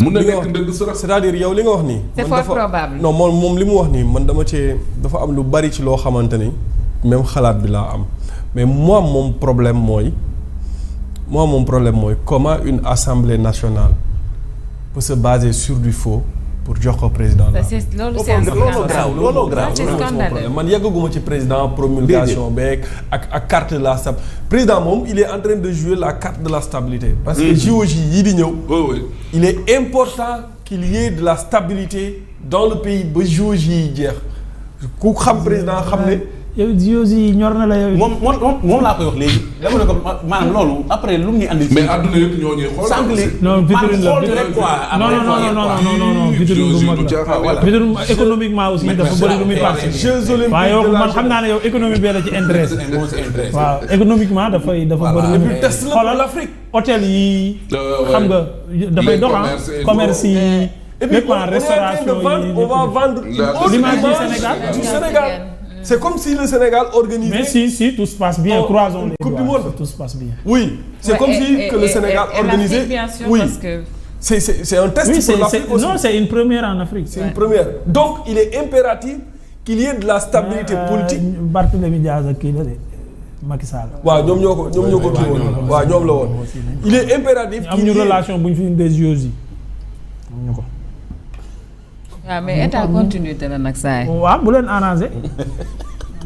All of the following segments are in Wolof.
mun na nekk ndëgg sërëx. c'est-à-dire yow li nga wax nii. c'est fort probable. non moom li mu wax nii man dama cee dafa am lu bari ci loo xamante ni même xalaat bi laa am mais moom problème mooy comment une assemblée nationale peut se baser sur du faux pour jox ko président la. looloo grave. man yàggaguma ci président promulgation beeg ak carte de la stabilité président moom il est en train de jouer la carte de la stabilité. parce que JOJ yii di ñëw. il est important qu'il y ait de la stabilité dans le pays ba JOJ yi jeex ku xam président xam ne. yow JOJ yi ñor na la yow. moom laa koy wax léegi. dama ne ko maanaam loolu après lu mu ñuy andi. mais àdduna yëpp ñoo ñuy xool. sànq li non vitrine la non vitrine bu mag la vitrine économiquement aussi dafa bëri lu muy participer. Jeux olympiques waaw yow man xam naa ne yow économie bee la ci intéressé. waaw économiquement dafa bëri lu muy. xoolal Afrique hôtel yi. xam nga dafay dox commerce yi. et puis on va vendre l'image du Sénégal. C'est comme si le Sénégal organisait. Mais si tout se passe bien, croisons les Coupe du Monde. Tout se passe bien. Oui, c'est comme si que le Sénégal organisait. Bien sûr, oui, parce que c'est un test pour l'Afrique aussi. Non, c'est une première en Afrique. C'est une première. Donc, il est impératif qu'il y ait de la stabilité politique. Barthélémy Diaz ak kii la de Macky Sall. waaw ñoom ñoo ko kii woon waaw ñoom la woon. il est impératif am ñu relation bu ñu fi indee JOJ am ñu ko. waaw mais état continuité la nag saa yi. waaw bu leen arrangé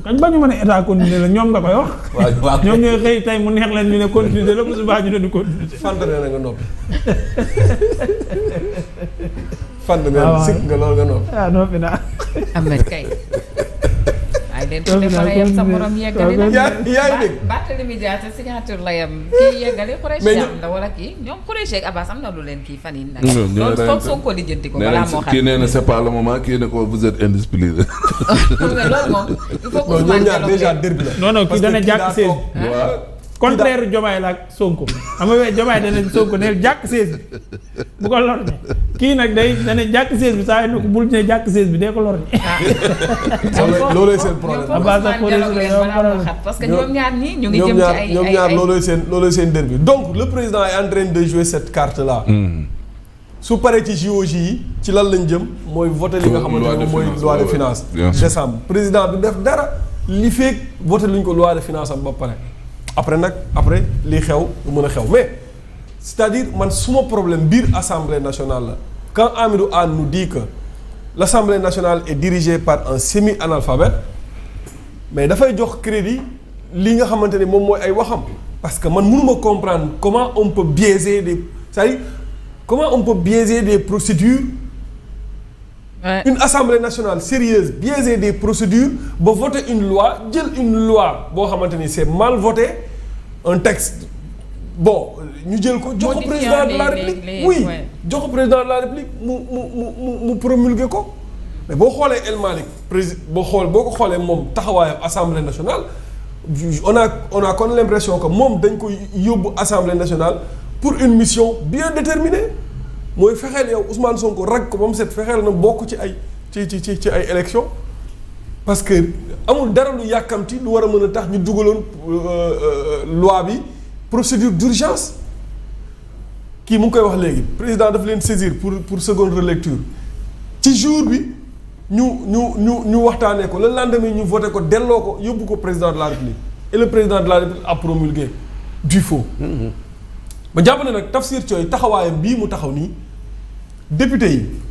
kañ ba ñu mën a état continuité la ñoom nga koy wax. waaw ñoom ñooy xëy tey mu neex leen ñu ne continuité la bu subaa ñu ne du continuité. fànn na nga noppi. fànn nga sikk nga loolu nga noppi. ah noppi naa. Ahmed kay. ay leen ku nekk la yem sa morom yeggali na. yaa ngi dégg. Barthélémy Dias signature la yem kii yeggali Khoureyssi am la wala kii ñoom Khoureyssi ak Abbas am na lu leen kii fan yii nag. loolu foog Sonko lijjanti ko balaa moo xam. kii nee na c'est pas le moment kii ne ko vous êtes indiscipliné. loolu moom il faut que ñoom ñaar déjà derby la. non kii dana jàkk seen. contraire Diomaye la ak Sonko xam nga Diomaye dana Sonko neel jàkk sees bi bu ko lor ne kii nag dana jàkk sees bi saa yi ne ko bul ne jàkk sees bi dee ko lor ne. loolooy seen problème. parce que ñoom ñaar ñii ñu ngi jëm ci ay ñoom ñaar loolooy seen derby donc le président est en train de jouer cette carte là. su paree ci JOJ yi ci lan lañ jëm mooy voté li nga xamante ne mooy loi de finance décembre président bi def dara li feeg voté luñ ko loi de finance am ba pare. après li xew lu mën a xew mais c'est-à-dire man suma problème biir assemblée nationale la quand Hamidou Anne nous dit que l'assemblée nationale est dirigée par un semi-analphabète mais dafay jox crédit li nga xamante ne moom mooy ay waxam parce que man mënuma comprendre comment on peut biaiser des procédures. Ouais. Une assemblée nationale sérieuse biaiser des procédures ba voter une loi jël une loi boo xamante ni c'est mal voté un texte bon ñu jël ko jox ko président de la république oui jox ko président de la république mu promulguer ko mais boo xoolee El Malick boo ko xoolee moom taxawaayam assemblée nationale on a kon l'impression que moom dañ ko yóbbu assemblée nationale pour une mission bien déterminée mooy fexeel yow Ousmane Sonko rag ko ba mu set fexeel na bokk ci ay ci ay élections parce que amul dara lu yàkkamti lu war a mën a tax ñu dugaloon loi bi procédure d'urgence kii mu ngi koy wax léegi président daf leen saisir pour seconde relecture ci jour bi ñu waxtaanee ko le lendemain ñu voté ko delloo ko yóbbu ko président de la République et le président de la République a promulgué du faux. ba jàpp ne nag Tafsir Thioye taxawaayam bii mu taxaw nii député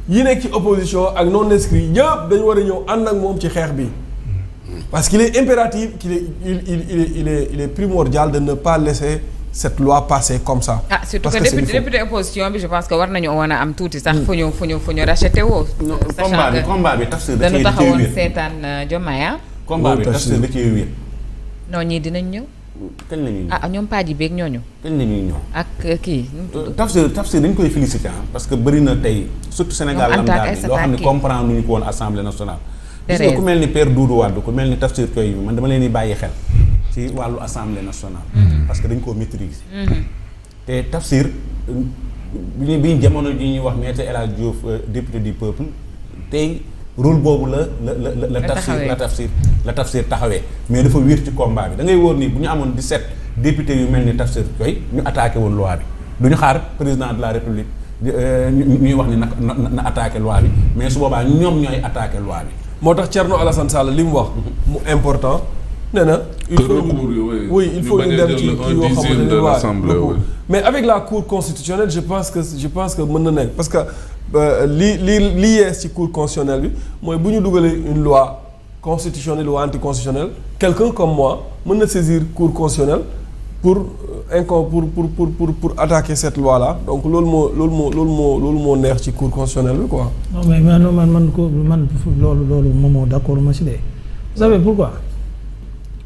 yi nekk ci opposition ak non inscrits yëpp dañu war a ñëw ànd ak moom ci xeex bi parce qu'il est impératif il est primordial de ne pas laisser cette loi passer comme ça. ah surtout que député opposition bi je pense que war nañu woon a am tuuti sax fu ñu racheté woo. combat bi Tafsir da dañu taxawoon seetaan Diomaye combat bi Tafsir da cee wér. non ñii dinañ ñëw. kañ la ñuy ñëw ñoom Paa ji beeg ñooñu. kañ la ñuy ñëw. ak kii. Tafsir dañ koy féliciter parce que bëri na tey surtout Sénégal am daal loo xam ne comprendre nuñu ko woon assemblée nationale. gis nga ku mel ni Père Doudou Wade ku mel ni Tafsir Thioye man dama leen di bàyyi xel ci wàllu assemblée nationale. parce que dañ koo maîtriser. te Tafsir bi ñu jamono ji ñuy wax maître El Hadj Diouf député du peuple tey. rôle boobu la Tafsir taxawee mais dafa wér ci combat bi da ngay wóor ni bu ñu amoon 17 députés yu mel ni Tafsir Thioye ñu attaqué woon loi bi du ñu xaar président de la république ñuy wax ni na attaquer loi bi mais su boobaa ñoom ñooy attaquer loi bi. moo tax Thierno Alassane Sall li mu wax mu important nee na. il faut ñu dem ci kii yoo xamante ne mais avec la cour constitutionnelle je pense que mën na nekk parce que li yees ci cour constitutionnelle bi mooy bu ñu dugalee une loi constitutionnelle ou anticonstitutionnelle quelqu'un comme moi mën na saisir cour constitutionnelle pour attaquer cette loi là donc loolu moo neex ci cour constitutionnelle bi quoi. non mais man loolu moom d'accord ma si de. vous savez pourquoi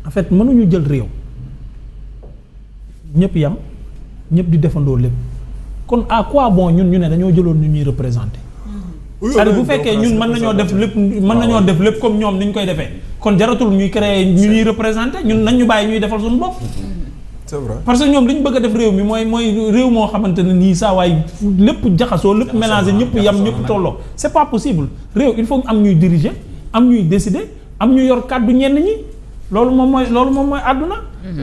en fait mënuñu jël réew ñëpp yam ñëpp di defandoo lépp kon à quoi bon ñun ñu ne dañoo jëloon ñu ñuy représenter. c'est-à-dire bu fekkee ñun mën nañoo def lépp comme ñoom ni ñu koy defee kon jaratul ñuy créer ñu ñuy représenter ñun nañ ñu bàyyi ñuy defal suñu bopp. c'est vrai parce que ñoom li ñu bëgg a def réew mi mooy réew moo xamante ne nii saa waay lépp jaxasoo lépp mélangé ñëpp yam ñëpp tolloo c'est pas possible réew il faut am ñuy diriger am ñuy décider am ñu yor kàddu ñenn ñi loolu moom mooy àdduna.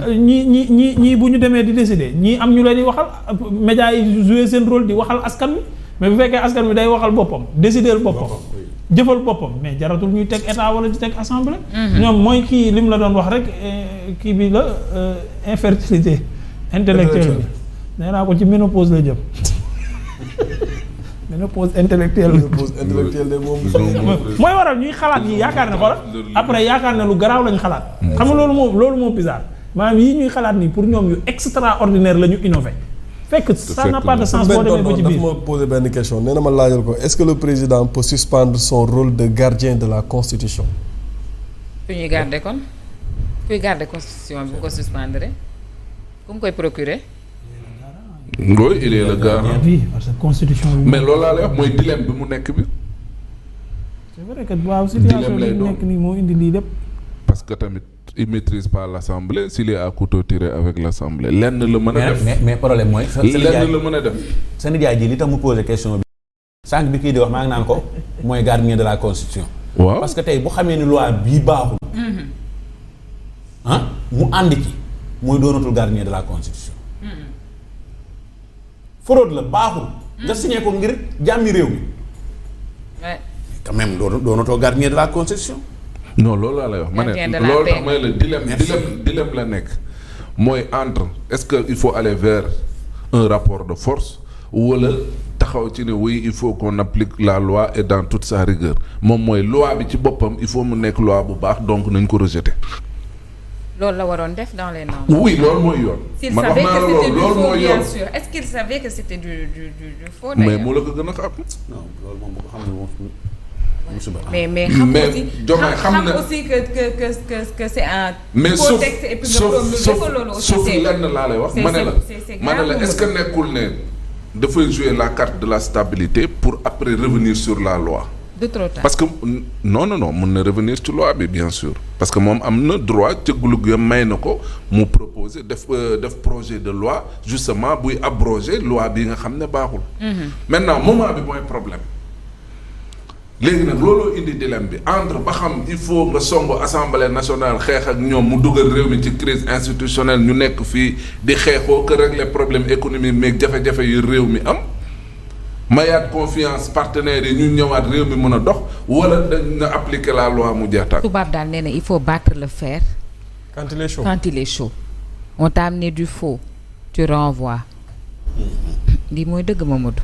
ñii bu ñu demee di décider ñii am ñu leen di waxal médias yi jouer seen rôle di waxal askan wi mais bu fekkee askan wi day waxal boppam décider boppam jëfal boppam mais jaratul ñuy teg état wala di teg assemblée. ñoom mooy kii li mu la doon wax rek kii bi la infertilité intellectuelle bi nee naa ko ci ménopause la jëm ménopause intellectuelle de moom mooy waral ñuy xalaat yi yaakaar ne xoolal après yaakaar ne lu garaaw lañu xalaat xam nga loolu moo bizarre maanaam yii ñuy xalaat nii pour ñoom yu extraordinaire la ñu innové fekk ça n'a pas de sens boo demee ba ci biir. dafa ma poser benn question nee na ma laajal ko est-ce que le président peut suspendre son rôle de gardien de la constitution. ku ñuy garder kon kuy garder constitution bi bu ko suspendre ku mu koy procurer. oui il est le garant. oui parce que constitution bi. mais loolu laa lay wax mooy dilemme bi mu nekk bi. c'est vrai que waaw situation bi mu nekk nii moo indi lii lépp. parce que tamit il maîtrise pas l'assemblée s'il est à couteau tiré avec l'assemblée lenn la mën a def. mais problème mooy. lenn la mën a def. sa nijaay ji li tax mu poser question bi. sànq bi kii di wax maa ngi naan ko mooy gardien de la constitution. waaw parce que tey bu xamee ni loi bii baaxul. mu ànd ci mooy doonatul gardien de la constitution. fraude la baaxul. nga signé ko ngir jàmmi réew mi. quand même doonatoo gardien de la constitution. non loolu laa lay wax ma ne loolu tax may la dilemme la nekk mooy entre est-ce que il faut aller vers un rapport de force wala taxaw ci ne oui il faut qu'on applique la loi et dans toute sa rigueur moom mooy loi bi ci boppam il faut mu nekk loi bu baax donc nañ ko rejeter. loolu la waroon def dans les normes. oui loolu mooy yoon. s'il savait que c'était du faux bien sûr est-ce qu'il savait que c'était du faux d'ailleurs. mais mu la ko gën a xam. non loolu moom bu ko xam ne moom. mais xam aussi que c'est un. mais contexte et puis sauf lenn laa lay wax. ma ne la est-ce que nekkul ne dafay jouer la carte de la stabilité pour après revenir sur la loi. de trop tard parce que non mun na revenir ci loi bi bien sûr parce que moom am na droit cëgglug ya may na ko mu proposer def projet de loi justement buy abroger loi bi nga xam ne baaxul. maintenant moment bi mooy problème. léegi nag looloo indi dilemme bi entre ba xam il faut nga songu assemblée nationale xeex ak ñoom mu dugal réew mi ci crise institutionnelle ñu nekk fii di xeexoo que régler problème économique meeg jafe-jafe yu réew mi am mayaat confiance partenaires yi ñu ñëwaat réew mi mën a dox wala dañ na appliquer la loi mu jeextaat. tubaab daal nee na il faut battre le fer. quand il est chaud quand il est chaud. on t'a amené du faux tu renvoies. lii mooy dëgg Mamadou.